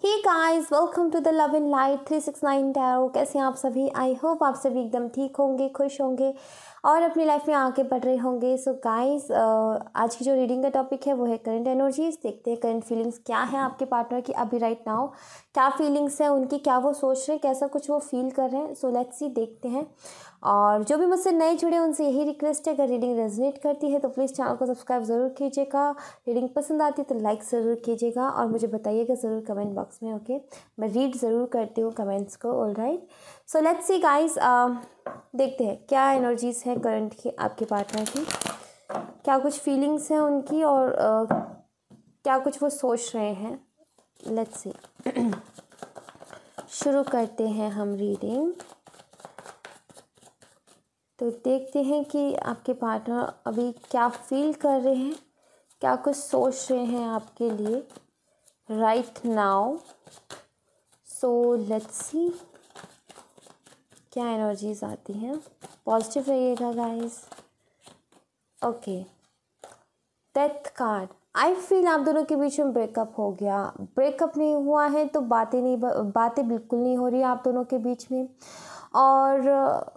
Hey guys, welcome to the love in light 369 tarot. कैसे हैं आप सभी? आई होप आप सभी एकदम ठीक होंगे, खुश होंगे और अपनी लाइफ में आगे बढ़ रहे होंगे। सो गाइस, आज की जो रीडिंग का टॉपिक है वो है करंट एनर्जीज। देखते हैं करंट फीलिंग्स क्या है आपके पार्टनर की अभी राइट नाउ, क्या फीलिंग्स है उनकी, क्या वो सोच रहे हैं, कैसा कुछ वो फील कर रहे हैं। सो लेट्स सी, देखते हैं। और जो भी मुझसे नए जुड़े उनसे यही रिक्वेस्ट है, अगर रीडिंग रेजोनेट करती है तो प्लीज़ चैनल को सब्सक्राइब ज़रूर कीजिएगा। रीडिंग पसंद आती है तो लाइक ज़रूर कीजिएगा और मुझे बताइएगा ज़रूर कमेंट बॉक्स में। ओके, मैं रीड ज़रूर करती हूँ कमेंट्स को। Alright, so let's see guys, देखते हैं क्या एनर्जीज है करंट की आपके पार्टनर की, क्या कुछ फीलिंग्स हैं उनकी और क्या कुछ वो सोच रहे हैं। लेट्स सी शुरू करते हैं हम रीडिंग। तो देखते हैं कि आपके पार्टनर अभी क्या फील कर रहे हैं, क्या कुछ सोच रहे हैं आपके लिए right now. So let's see क्या एनर्जीज आती हैं। पॉजिटिव रहिएगा guys. Okay, death card. I feel आप दोनों के बीच में ब्रेकअप हो गया। ब्रेकअप नहीं हुआ है तो बातें बिल्कुल नहीं हो रही आप दोनों के बीच में। और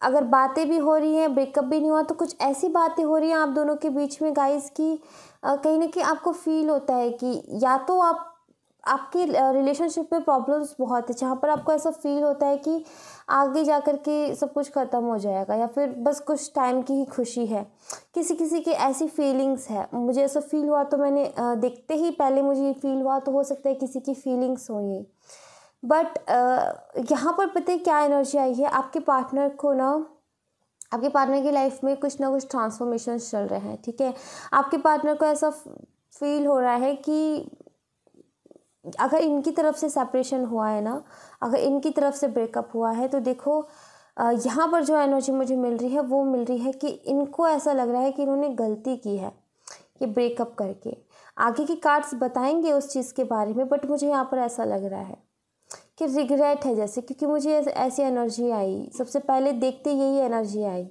अगर बातें भी हो रही हैं, ब्रेकअप भी नहीं हुआ, तो कुछ ऐसी बातें हो रही हैं आप दोनों के बीच में गाइस की कहीं ना कहीं आपको फील होता है कि या तो आपके रिलेशनशिप में प्रॉब्लम्स बहुत है, जहाँ पर आपको ऐसा फील होता है कि आगे जा कर के सब कुछ ख़त्म हो जाएगा, या फिर बस कुछ टाइम की ही खुशी है। किसी किसी की ऐसी फीलिंग्स है। मुझे ऐसा फील हुआ तो मैंने देखते ही पहले मुझे ये फील हुआ, तो हो सकता है किसी की फीलिंग्स हो ये। बट यहाँ पर पता है क्या एनर्जी आई है आपके पार्टनर को ना, आपके पार्टनर की लाइफ में कुछ ना कुछ ट्रांसफॉर्मेशन चल रहे हैं। ठीक है, आपके पार्टनर को ऐसा फील हो रहा है कि अगर इनकी तरफ से सेपरेशन हुआ है ना, अगर इनकी तरफ से ब्रेकअप हुआ है, तो देखो यहाँ पर जो एनर्जी मुझे मिल रही है वो मिल रही है कि इनको ऐसा लग रहा है कि इन्होंने गलती की है ये ब्रेकअप करके। आगे की कार्ड्स बताएंगे उस चीज़ के बारे में, बट मुझे यहाँ पर ऐसा लग रहा है कि रिग्रेट है जैसे, क्योंकि मुझे ऐसी एनर्जी आई। सबसे पहले देखते यही एनर्जी आई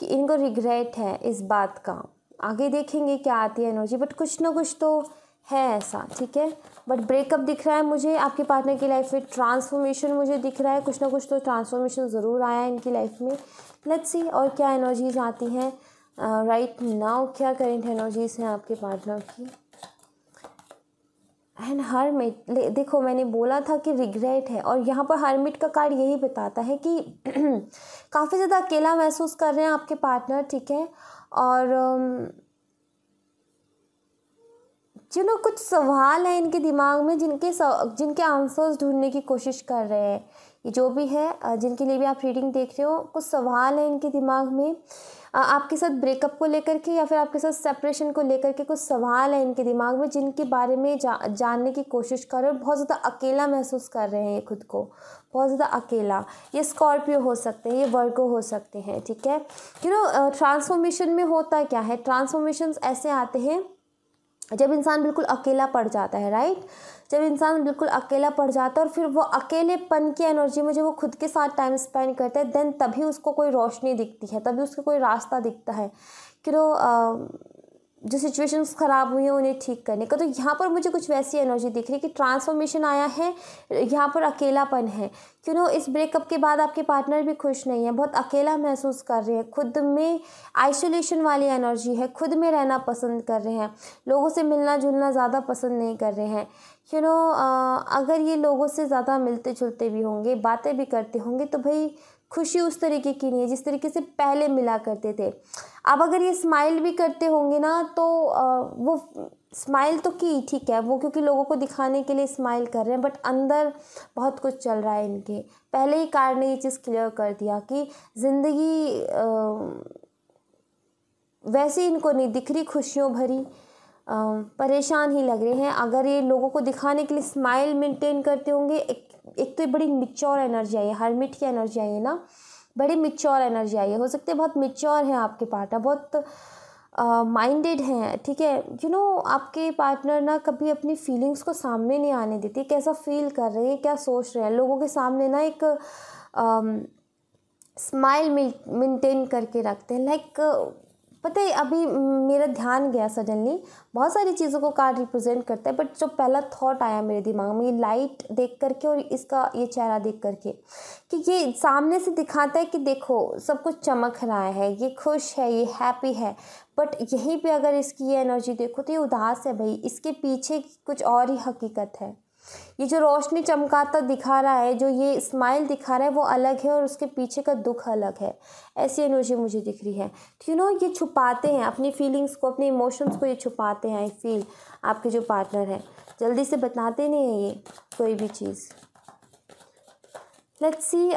कि इनको रिग्रेट है इस बात का। आगे देखेंगे क्या आती है एनर्जी, बट कुछ ना कुछ तो है ऐसा। ठीक है, बट ब्रेकअप दिख रहा है मुझे आपके पार्टनर की लाइफ में। ट्रांसफॉर्मेशन मुझे दिख रहा है, कुछ ना कुछ तो ट्रांसफॉर्मेशन ज़रूर आया है इनकी लाइफ में। लेट्स सी और क्या एनर्जीज आती हैं राइट नाउ, क्या करेंट एनर्जीज हैं आपके पार्टनर की। एंड हर्मिट, देखो मैंने बोला था कि रिग्रेट है, और यहाँ पर हर्मिट का कार्ड यही बताता है कि काफ़ी ज़्यादा अकेला महसूस कर रहे हैं आपके पार्टनर। ठीक है, और कुछ सवाल हैं इनके दिमाग में जिनके आंसर्स ढूंढने की कोशिश कर रहे हैं। ये जो भी है जिनके लिए भी आप रीडिंग देख रहे हो, कुछ सवाल हैं इनके दिमाग में आपके साथ ब्रेकअप को लेकर के, या फिर आपके साथ सेपरेशन को लेकर के। कुछ सवाल हैं इनके दिमाग में जिनके बारे में जानने की कोशिश कर रहे हो। बहुत ज़्यादा अकेला महसूस कर रहे हैं ये खुद को, बहुत ज़्यादा अकेला। ये स्कॉर्पियो हो सकते हैं, ये वर्गो हो सकते हैं। ठीक है, ट्रांसफॉर्मेशन में होता क्या है, ट्रांसफॉर्मेशंस ऐसे आते हैं जब इंसान बिल्कुल अकेला पड़ जाता है। राइट, जब इंसान बिल्कुल अकेला पड़ जाता है और फिर वो अकेलेपन की एनर्जी में जब वो खुद के साथ टाइम स्पेंड करता है, देन तभी उसको कोई रोशनी दिखती है, तभी उसको कोई रास्ता दिखता है कि जो सिचुएशंस ख़राब हुई हैं उन्हें ठीक करने का। तो यहाँ पर मुझे कुछ वैसी एनर्जी दिख रही है कि ट्रांसफॉर्मेशन आया है, यहाँ पर अकेलापन है। इस ब्रेकअप के बाद आपके पार्टनर भी खुश नहीं है, बहुत अकेला महसूस कर रहे हैं, खुद में आइसोलेशन वाली एनर्जी है, खुद में रहना पसंद कर रहे हैं, लोगों से मिलना जुलना ज़्यादा पसंद नहीं कर रहे हैं। अगर ये लोगों से ज़्यादा मिलते जुलते भी होंगे, बातें भी करते होंगे, तो भाई खुशी उस तरीके की नहीं है जिस तरीके से पहले मिला करते थे। अब अगर ये स्माइल भी करते होंगे ना, तो वो स्माइल तो की ठीक है, वो क्योंकि लोगों को दिखाने के लिए स्माइल कर रहे हैं, बट अंदर बहुत कुछ चल रहा है इनके। पहले ही कार्ड ने ये चीज़ क्लियर कर दिया कि ज़िंदगी वैसे इनको नहीं दिख रही, खुशियों भरी, परेशान ही लग रहे हैं। अगर ये लोगों को दिखाने के लिए स्माइल मेंटेन करते होंगे, एक तो बड़ी मिच्योर एनर्जी आई है, हर्मिट की एनर्जी आई है ना, बड़ी मिच्योर एनर्जी आई है। हो सकते हैं बहुत मिच्योर हैं आपके पार्टनर, बहुत माइंडेड हैं। ठीक है, आपके पार्टनर ना कभी अपनी फीलिंग्स को सामने नहीं आने देती, कैसा फील कर रहे हैं, क्या सोच रहे हैं, लोगों के सामने ना एक स्माइल मेंटेन करके रखते हैं। लाइक पता है अभी मेरा ध्यान गया सडनली, बहुत सारी चीज़ों को कार्ड रिप्रेजेंट करता है, बट जो पहला थॉट आया मेरे दिमाग में ये लाइट देख करके और इसका ये चेहरा देख करके, कि ये सामने से दिखाता है कि देखो सब कुछ चमक रहा है, ये खुश है, ये हैप्पी है, बट यहीं पे अगर इसकी ये एनर्जी देखो तो ये उदास है भाई, इसके पीछे कुछ और ही हकीकत है। ये जो रोशनी चमकाता दिखा रहा है, जो ये स्माइल दिखा रहा है वो अलग है और उसके पीछे का दुख अलग है। ऐसी एनर्जी मुझे दिख रही है। तो ये छुपाते हैं अपनी फीलिंग्स को, अपने इमोशंस को ये छुपाते हैं। आई फील आपके जो पार्टनर है जल्दी से बताते नहीं हैं ये कोई भी चीज़। लेट्स सी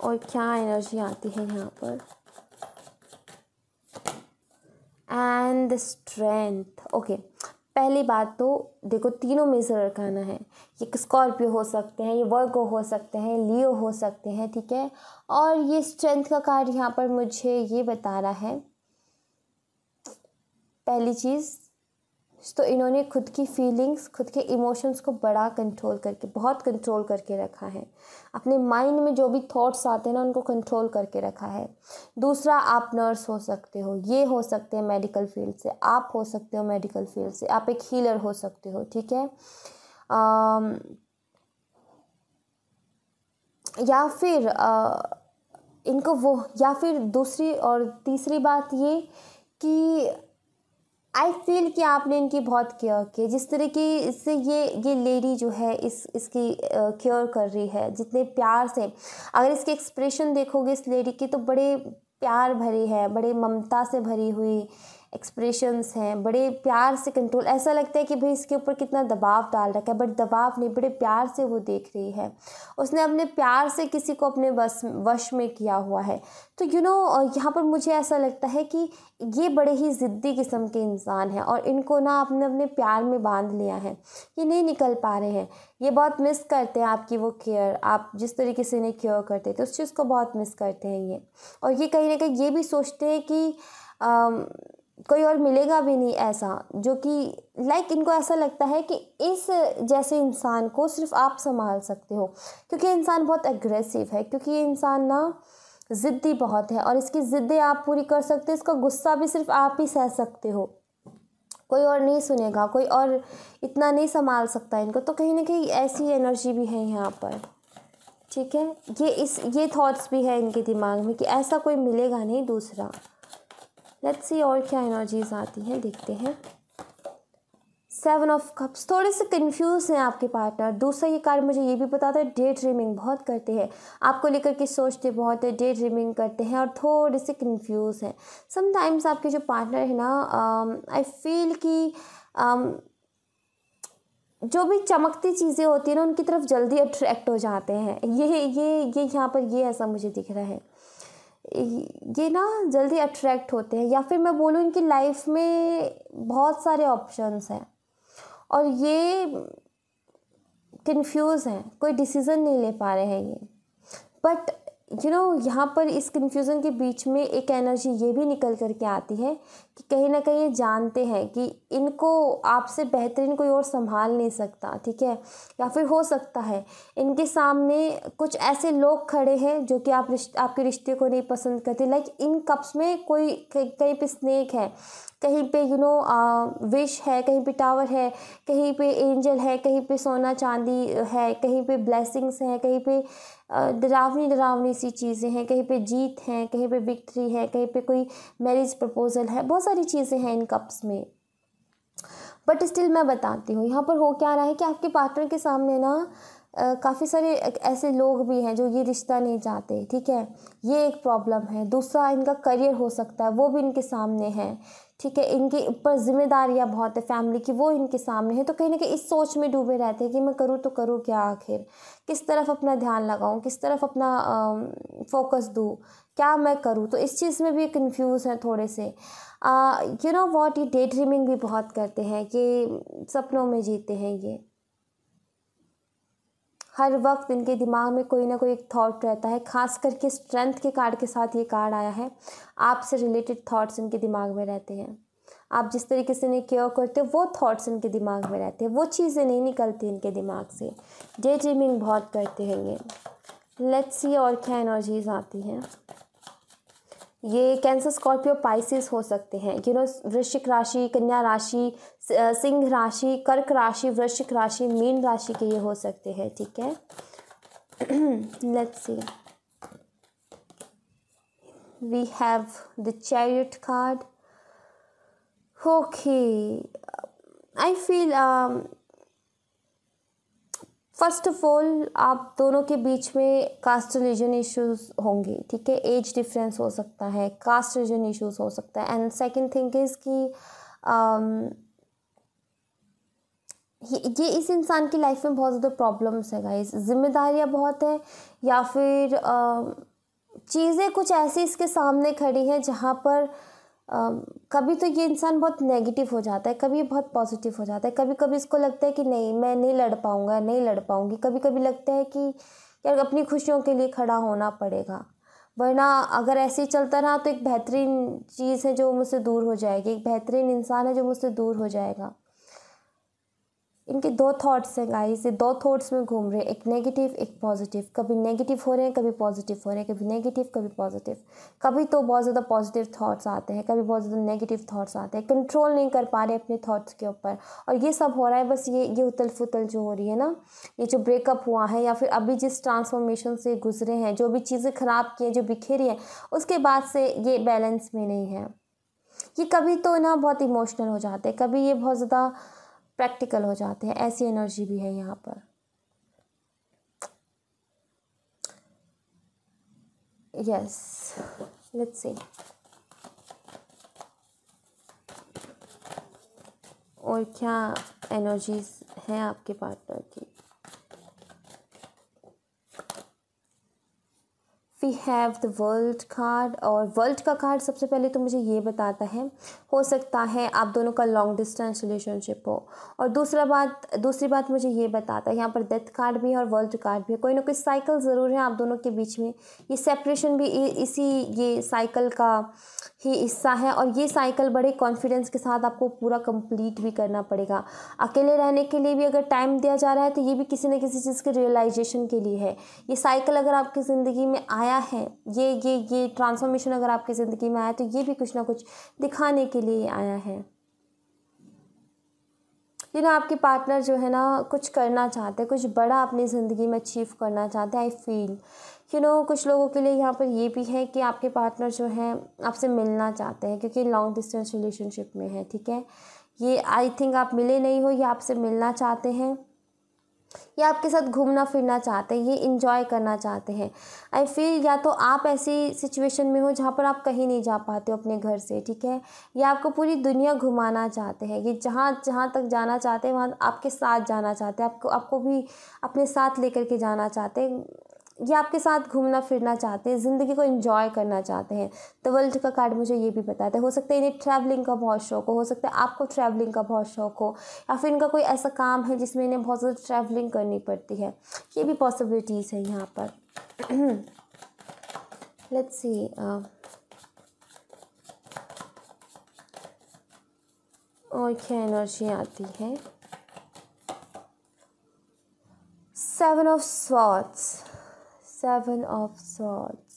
और क्या एनर्जी आती है यहाँ पर। And strength. ओके, पहली बात तो देखो तीनों मेजर अरकाना है। ये स्कॉर्पियो हो सकते हैं, ये वर्गो हो सकते हैं, लियो हो सकते हैं, ठीक है। और ये स्ट्रेंथ का कार्ड यहाँ पर मुझे ये बता रहा है, पहली चीज़ तो इन्होंने खुद की फीलिंग्स, खुद के इमोशंस को बड़ा कंट्रोल करके, बहुत कंट्रोल करके रखा है। अपने माइंड में जो भी थॉट्स आते हैं ना उनको कंट्रोल करके रखा है। दूसरा, आप नर्स हो सकते हो, ये हो सकते हैं मेडिकल फील्ड से, आप हो सकते हो मेडिकल फील्ड से, आप एक हीलर हो सकते हो, ठीक है। या फिर इनको वो, या फिर दूसरी और तीसरी बात ये कि आई फील कि आपने इनकी बहुत केयर की। जिस तरीके से ये लेडी जो है इसकी केयर कर रही है, जितने प्यार से, अगर इसके एक्सप्रेशन देखोगे इस लेडी की तो बड़े प्यार भरी है, बड़े ममता से भरी हुई एक्सप्रेशंस हैं, बड़े प्यार से कंट्रोल। ऐसा लगता है कि भाई इसके ऊपर कितना दबाव डाल रखा है, बट दबाव नहीं, बड़े प्यार से वो देख रही है। उसने अपने प्यार से किसी को अपने वश में किया हुआ है। तो यहाँ पर मुझे ऐसा लगता है कि ये बड़े ही ज़िद्दी किस्म के इंसान हैं और इनको ना आपने अपने प्यार में बांध लिया है। ये नहीं निकल पा रहे हैं, ये बहुत मिस करते हैं आपकी वो केयर, आप जिस तरीके से इन्हें केयर करते थे उस चीज़ को बहुत मिस करते हैं ये। और ये कहीं ना कहीं ये भी सोचते हैं कि कोई और मिलेगा भी नहीं ऐसा, जो कि इनको ऐसा लगता है कि इस जैसे इंसान को सिर्फ आप संभाल सकते हो, क्योंकि ये इंसान बहुत एग्रेसिव है, क्योंकि ये इंसान ना ज़िद्दी बहुत है और इसकी ज़िद्दें आप पूरी कर सकते हो, इसका गुस्सा भी सिर्फ आप ही सह सकते हो, कोई और नहीं सुनेगा, कोई और इतना नहीं संभाल सकता इनको। तो कहीं ना कहीं ऐसी एनर्जी भी है यहाँ पर, ठीक है। ये थॉट्स भी है इनके दिमाग में कि ऐसा कोई मिलेगा नहीं दूसरा। लेट्स सी और क्या एनर्जीज आती हैं, देखते हैं। 7 ऑफ कप्स, थोड़े से कंफ्यूज हैं आपके पार्टनर। दूसरा ये कार्ड मुझे ये भी बताता है डे ड्रीमिंग बहुत करते हैं, आपको लेकर के सोचते बहुत है, डे ड्रीमिंग करते हैं और थोड़े से कंफ्यूज हैं। समटाइम्स आपके जो पार्टनर है ना, आई फील कि जो भी चमकती चीज़ें होती हैं ना उनकी तरफ जल्दी अट्रैक्ट हो जाते हैं। ये यहाँ पर ये ऐसा मुझे दिख रहा है, ये ना जल्दी अट्रैक्ट होते हैं, या फिर मैं बोलूँ इनकी लाइफ में बहुत सारे ऑप्शंस हैं और ये कंफ्यूज हैं, कोई डिसीज़न नहीं ले पा रहे हैं ये। बट यहाँ पर इस कंफ्यूजन के बीच में एक एनर्जी ये भी निकल करके आती है कि कहीं ना कहीं ये जानते हैं कि इनको आपसे बेहतरीन कोई और संभाल नहीं सकता, ठीक है। या फिर हो सकता है इनके सामने कुछ ऐसे लोग खड़े हैं जो कि आपके रिश्ते को नहीं पसंद करते। इन कप्स में कोई कहीं पे स्नेक है, कहीं पे विश है, कहीं पे टावर है, कहीं पे एंजल है, कहीं पे सोना चांदी है, कहीं पे ब्लेसिंग्स हैं, कहीं पे डरावनी सी चीज़ें हैं, कहीं पे जीत है, कहीं पे विक्ट्री है, कहीं पे कोई मैरिज प्रपोजल है, बहुत सारी चीज़ें हैं इन कप्स में। बट स्टिल मैं बताती हूँ यहाँ पर हो क्या रहा है कि आपके पार्टनर के सामने ना काफ़ी सारे ऐसे लोग भी हैं जो ये रिश्ता नहीं चाहते, ठीक है। ये एक प्रॉब्लम है। दूसरा, इनका करियर हो सकता है वो भी इनके सामने है, ठीक है। इनके ऊपर जिम्मेदारियां बहुत है फैमिली की, वो इनके सामने है। तो कहीं ना कहीं इस सोच में डूबे रहते हैं कि मैं करूँ तो करूँ क्या, आखिर किस तरफ अपना ध्यान लगाऊं, किस तरफ अपना फोकस दूँ, क्या मैं करूँ। तो इस चीज़ में भी कंफ्यूज है थोड़े से। वॉट, ये डे ड्रीमिंग भी बहुत करते हैं, ये सपनों में जीते हैं। ये हर वक्त इनके दिमाग में कोई ना कोई एक थॉट रहता है, खास करके स्ट्रेंथ के कार्ड के साथ ये कार्ड आया है। आपसे रिलेटेड थॉट्स इनके दिमाग में रहते हैं, आप जिस तरीके से इन्हें केयर करते हो वो थॉट्स इनके दिमाग में रहते हैं, वो चीज़ें नहीं निकलती इनके दिमाग से। डे ड्रीमिंग बहुत करते हैं ये। लेट्स सी और क्या एनर्जीज आती हैं। ये कैंसर, स्कॉर्पियो, पाइसिस हो सकते हैं, वृश्चिक राशि, कन्या राशि, सिंह राशि, कर्क राशि, वृश्चिक राशि, मीन राशि के ये हो सकते हैं, ठीक है। Let's see, we have the chariot card. Okay, I feel first of all आप दोनों के बीच में कास्ट रिलीजन इश्यूज होंगे, ठीक है। एज डिफरेंस हो सकता है, कास्ट रिलीजन इश्यूज हो सकता है। एंड सेकंड थिंग इज़ कि ये इस इंसान की लाइफ में बहुत ज़्यादा प्रॉब्लम्स है गाइस, जिम्मेदारियां बहुत है, या फिर चीज़ें कुछ ऐसी इसके सामने खड़ी हैं जहाँ पर कभी तो ये इंसान बहुत नेगेटिव हो जाता है, कभी बहुत पॉजिटिव हो जाता है। कभी कभी इसको लगता है कि नहीं, मैं नहीं लड़ पाऊँगा, नहीं लड़ पाऊँगी। कभी कभी लगता है कि यार अपनी खुशियों के लिए खड़ा होना पड़ेगा, वरना अगर ऐसे ही चलता रहा तो एक बेहतरीन चीज़ है जो मुझसे दूर हो जाएगी, एक बेहतरीन इंसान है जो मुझसे दूर हो जाएगा। इनके दो थॉट्स हैं गाइस, ये दो थॉट्स में घूम रहे हैं, एक नेगेटिव एक पॉजिटिव। कभी नेगेटिव हो रहे हैं, कभी पॉजिटिव हो रहे हैं, कभी नेगेटिव कभी पॉजिटिव। कभी तो बहुत ज़्यादा पॉजिटिव थॉट्स आते हैं, कभी बहुत ज़्यादा नेगेटिव थॉट्स आते हैं। कंट्रोल नहीं कर पा रहे अपने थॉट्स के ऊपर, और ये सब हो रहा है बस ये उतल फुतल जो हो रही है ना, ये जो ब्रेकअप हुआ है या फिर अभी जिस ट्रांसफॉर्मेशन से गुजरे हैं, जो भी चीज़ें ख़राब की हैं, जो बिखेरी हैं, उसके बाद से ये बैलेंस में नहीं है। ये कभी तो ना बहुत इमोशनल हो जाते हैं, कभी ये बहुत ज़्यादा प्रैक्टिकल हो जाते हैं, ऐसी एनर्जी भी है यहाँ पर। यस, लेट्स सी और क्या एनर्जीज हैं आपके पार्टनर की। We have the world card, और वर्ल्ड का कार्ड सबसे पहले तो मुझे ये बताता है, हो सकता है आप दोनों का लॉन्ग डिस्टेंस रिलेशनशिप हो। और दूसरी बात मुझे ये बताता है, यहाँ पर डेथ कार्ड भी है और वर्ल्ड कार्ड भी है, कोई ना कोई साइकिल ज़रूर है आप दोनों के बीच में। ये सेपरेशन भी ये साइकिल का ही हिस्सा है, और ये साइकिल बड़े कॉन्फिडेंस के साथ आपको पूरा कंप्लीट भी करना पड़ेगा। अकेले रहने के लिए भी अगर टाइम दिया जा रहा है तो ये भी किसी न किसी चीज़ के रियलाइजेशन के लिए है। ये साइकिल अगर आपकी ज़िंदगी में आया है, ये ट्रांसफॉर्मेशन अगर आपकी ज़िंदगी में आया तो ये भी कुछ ना कुछ दिखाने के लिए आया है। आपके पार्टनर जो है ना कुछ करना चाहते हैं, कुछ बड़ा अपनी ज़िंदगी में अचीव करना चाहते हैं। आई फील कुछ लोगों के लिए यहाँ पर ये भी है कि आपके पार्टनर जो है आपसे मिलना चाहते हैं, क्योंकि लॉन्ग डिस्टेंस रिलेशनशिप में है, ठीक है। ये आई थिंक आप मिले नहीं हो, ये आपसे मिलना चाहते हैं, ये आपके साथ घूमना फिरना चाहते हैं, ये इंजॉय करना चाहते हैं। आई फील या तो आप ऐसी सिचुएशन में हो जहाँ पर आप कहीं नहीं जा पाते हो अपने घर से, ठीक है, या आपको पूरी दुनिया घुमाना चाहते हैं। ये जहाँ जहाँ तक जाना चाहते हैं वहाँ आपके साथ जाना चाहते हैं, आपको भी अपने साथ लेकर के जाना चाहते हैं। ये आपके साथ घूमना फिरना चाहते हैं, ज़िंदगी को एंजॉय करना चाहते हैं। तो वर्ल्ड का कार्ड मुझे ये भी बताता है, हो सकता है इन्हें ट्रैवलिंग का बहुत शौक हो सकता है आपको ट्रैवलिंग का बहुत शौक हो, या फिर इनका कोई ऐसा काम है जिसमें इन्हें बहुत ज़्यादा ट्रैवलिंग करनी पड़ती है। ये भी पॉसिबिलिटीज़ है यहाँ पर। लेट्स सी और क्या एनर्जी आती है। 7 of Swords, 7 of Swords।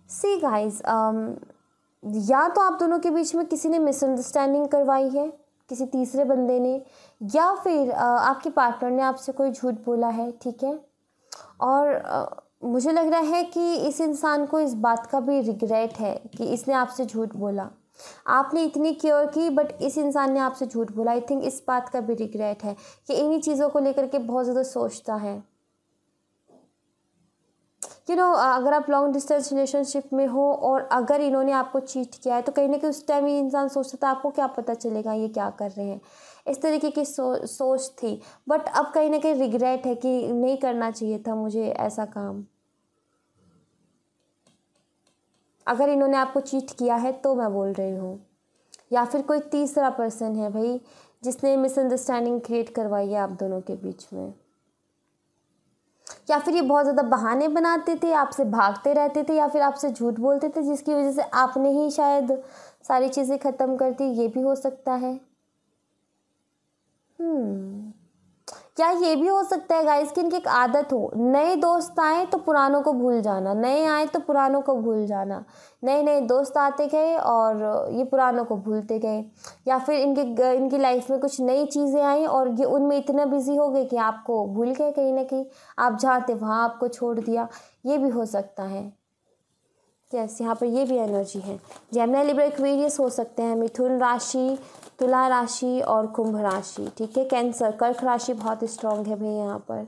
See guys, या तो आप दोनों के बीच में किसी ने मिसअंडरस्टैंडिंग करवाई है, किसी तीसरे बंदे ने, या फिर आपके पार्टनर ने आपसे कोई झूठ बोला है, ठीक है। और मुझे लग रहा है कि इस इंसान को इस बात का भी रिग्रेट है कि इसने आपसे झूठ बोला। आपने इतनी केयर की बट इस इंसान ने आपसे झूठ बोला। आई थिंक इस बात का भी रिग्रेट है कि इन्हीं चीज़ों को लेकर के बहुत ज़्यादा सोचता है। अगर आप लॉन्ग डिस्टेंस रिलेशनशिप में हो और अगर इन्होंने आपको चीट किया है तो कहीं ना कहीं उस टाइम ये इंसान सोचता था आपको क्या पता चलेगा ये क्या कर रहे हैं, इस तरीके की सोच थी। बट अब कहीं ना कहीं रिग्रेट है कि नहीं करना चाहिए था मुझे ऐसा काम। अगर इन्होंने आपको चीट किया है तो मैं बोल रही हूँ, या फिर कोई तीसरा पर्सन है भाई जिसने मिसअंडरस्टैंडिंग क्रिएट करवाई है आप दोनों के बीच में, या फिर ये बहुत ज़्यादा बहाने बनाते थे, आपसे भागते रहते थे, या फिर आपसे झूठ बोलते थे जिसकी वजह से आपने ही शायद सारी चीज़ें ख़त्म कर दी। ये भी हो सकता है। क्या ये भी हो सकता है गाइस कि इनकी एक आदत हो, नए दोस्त आए तो पुरानों को भूल जाना, नए आए तो पुरानों को भूल जाना, नए नए दोस्त आते गए और ये पुरानों को भूलते गए, या फिर इनकी लाइफ में कुछ नई चीज़ें आई और ये उनमें इतना बिजी हो गए कि आपको भूल गए, कहीं ना कहीं आप जहाँ थे वहाँ आपको छोड़ दिया, ये भी हो सकता है। यस, यहाँ पर ये भी एनर्जी है। जेमिनी, लिब्रा, एक्वेरियस हो सकते हैं, मिथुन राशि, तुला राशि और कुंभ राशि, ठीक है। कैंसर, कर्क राशि बहुत स्ट्रांग है भाई यहाँ पर।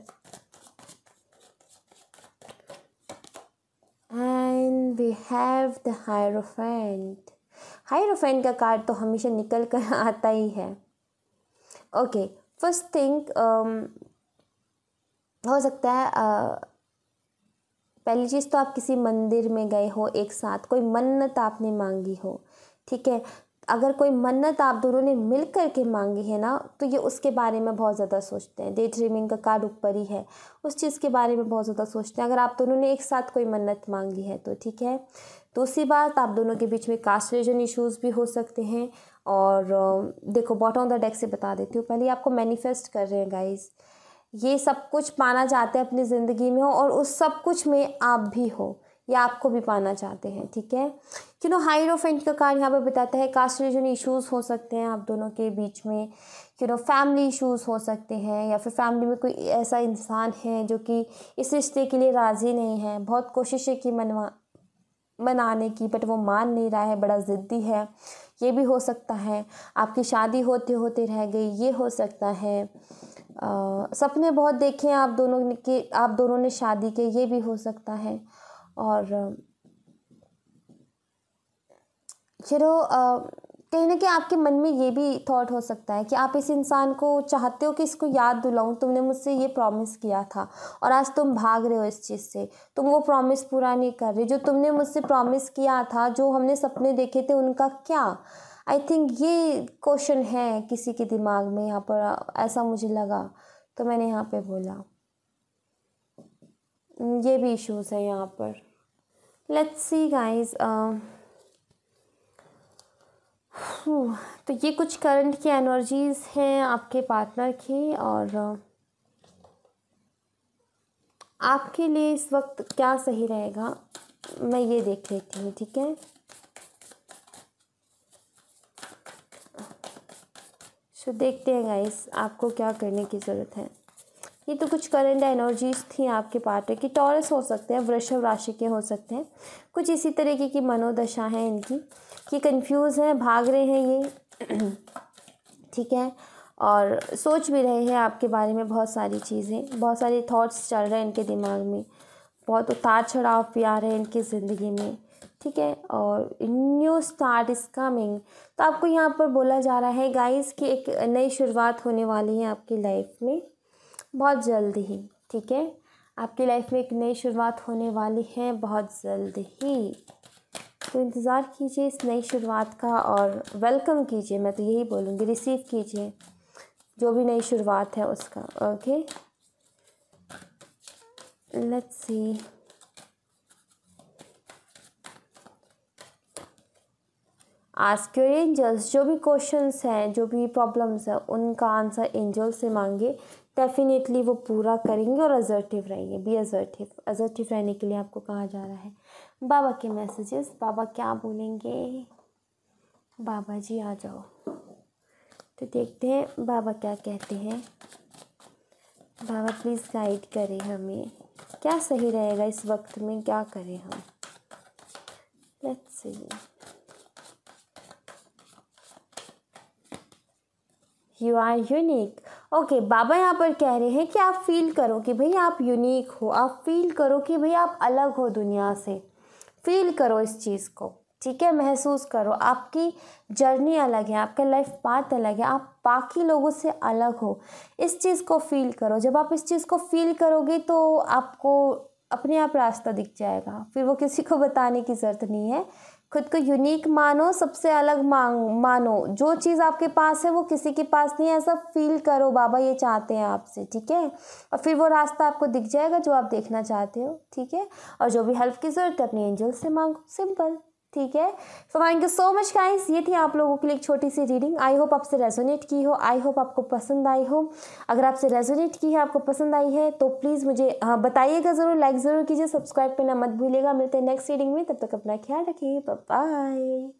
And we have the hierophant. Hierophant का कार्ड तो हमेशा निकल कर आता ही है। ओके, फर्स्ट थिंग हो सकता है पहली चीज़ तो आप किसी मंदिर में गए हो एक साथ, कोई मन्नत आपने मांगी हो, ठीक है। अगर कोई मन्नत आप दोनों ने मिल कर के मांगी है ना, तो ये उसके बारे में बहुत ज़्यादा सोचते हैं। डे ड्रीमिंग का कार्ड ऊपर ही है, उस चीज़ के बारे में बहुत ज़्यादा सोचते हैं अगर आप दोनों ने एक साथ कोई मन्नत मांगी है तो, ठीक है। दूसरी बात, आप दोनों के बीच में कास्ट रिलीजन इश्यूज़ भी हो सकते हैं। और देखो, बॉटम ऑफ द डेक से बता देती हूँ, पहले आपको मैनिफेस्ट कर रहे हैं गाइज, ये सब कुछ पाना चाहते हैं अपनी ज़िंदगी में हो और उस सब कुछ में आप भी हो, या आपको भी पाना चाहते हैं, ठीक है। हायरोफेंट का कार्ड यहाँ पे बताता है कास्ट रिलीजन इश्यूज़ हो सकते हैं आप दोनों के बीच में, फैमिली इश्यूज़ हो सकते हैं, या फिर फैमिली में कोई ऐसा इंसान है जो कि इस रिश्ते के लिए राज़ी नहीं है, बहुत कोशिशें की मनाने की, बट वो मान नहीं रहा है, बड़ा ज़िद्दी है, ये भी हो सकता है। आपकी शादी होते होते रह गई, ये हो सकता है। सपने बहुत देखे हैं आप दोनों ने शादी के, ये भी हो सकता है। और कहीं ना कहीं आपके मन में ये भी थॉट हो सकता है कि आप इस इंसान को चाहते हो कि इसको याद दिलाऊं, तुमने मुझसे ये प्रॉमिस किया था और आज तुम भाग रहे हो इस चीज़ से, तुम वो प्रॉमिस पूरा नहीं कर रहे, जो तुमने मुझसे प्रॉमिस किया था, जो हमने सपने देखे थे, उनका क्या। आई थिंक ये क्वेश्चन है किसी के दिमाग में यहाँ पर, ऐसा मुझे लगा तो मैंने यहाँ पे बोला। ये भी इश्यूज़ है यहाँ पर। लेट्स सी गाइस, तो ये कुछ करंट की एनर्जीज़ हैं आपके पार्टनर की, और आपके लिए इस वक्त क्या सही रहेगा मैं ये देख लेती हूँ, ठीक है। सो देखते हैं गाइस आपको क्या करने की ज़रूरत है। ये तो कुछ करंट एनर्जीज़ थी आपके पार्टनर की। टॉरस हो सकते हैं, वृषभ राशि के हो सकते हैं, कुछ इसी तरीके की मनोदशा है इनकी कि कंफ्यूज हैं, भाग रहे हैं ये ठीक है, और सोच भी रहे हैं आपके बारे में बहुत सारी चीज़ें, बहुत सारे थॉट्स चल रहे हैं इनके दिमाग में, बहुत उतार चढ़ाव भी आ रहे हैं इनकी ज़िंदगी में, ठीक है। और न्यू स्टार्ट इज़ कमिंग, तो आपको यहाँ पर बोला जा रहा है गाइस कि एक नई शुरुआत होने वाली है आपकी लाइफ में बहुत जल्द ही, ठीक है। आपकी लाइफ में एक नई शुरुआत होने वाली है बहुत जल्द ही, तो इंतज़ार कीजिए इस नई शुरुआत का और वेलकम कीजिए, मैं तो यही बोलूँगी, रिसीव कीजिए जो भी नई शुरुआत है उसका। Okay, let's see. Ask your angels, जो भी क्वेश्चंस हैं, जो भी प्रॉब्लम्स हैं, उनका आंसर एंजल से मांगे, डेफिनेटली वो पूरा करेंगे। और असर्टिव रहिए, बी असर्टिव रहने के लिए आपको कहा जा रहा है। बाबा के मैसेजेस, बाबा क्या बोलेंगे, बाबा जी आ जाओ, तो देखते हैं बाबा क्या कहते हैं। बाबा प्लीज़ गाइड करें हमें, क्या सही रहेगा इस वक्त में, क्या करें हम। Let's see. You are unique. Okay, बाबा यहाँ पर कह रहे हैं कि आप फील करो कि भाई आप यूनिक हो, आप फील करो कि भाई आप अलग हो दुनिया से, फील करो इस चीज़ को, ठीक है। महसूस करो आपकी जर्नी अलग है, आपका लाइफ पाथ अलग है, आप बाकी लोगों से अलग हो, इस चीज़ को फील करो। जब आप इस चीज़ को फील करोगे तो आपको अपने आप रास्ता दिख जाएगा, फिर वो किसी को बताने की ज़रूरत नहीं है। खुद को यूनिक मानो, सबसे अलग मानो, जो चीज़ आपके पास है वो किसी के पास नहीं है, ऐसा फील करो। बाबा ये चाहते हैं आपसे, ठीक है। और फिर वो रास्ता आपको दिख जाएगा जो आप देखना चाहते हो, ठीक है। और जो भी हेल्प की ज़रूरत है अपने एंजल से मांगो, सिंपल। ठीक है। So thank you so much guys, ये थी आप लोगों के लिए एक छोटी सी रीडिंग। आई होप आपसे रेजोनेट की हो, आई होप आपको पसंद आई हो। अगर आपसे रेजोनेट की है, आपको पसंद आई है, तो प्लीज़ मुझे बताइएगा ज़रूर, लाइक ज़रूर कीजिए, सब्सक्राइब करना मत भूलिएगा। मिलते हैं नेक्स्ट रीडिंग में, तब तक अपना ख्याल रखिए, बाय बाय।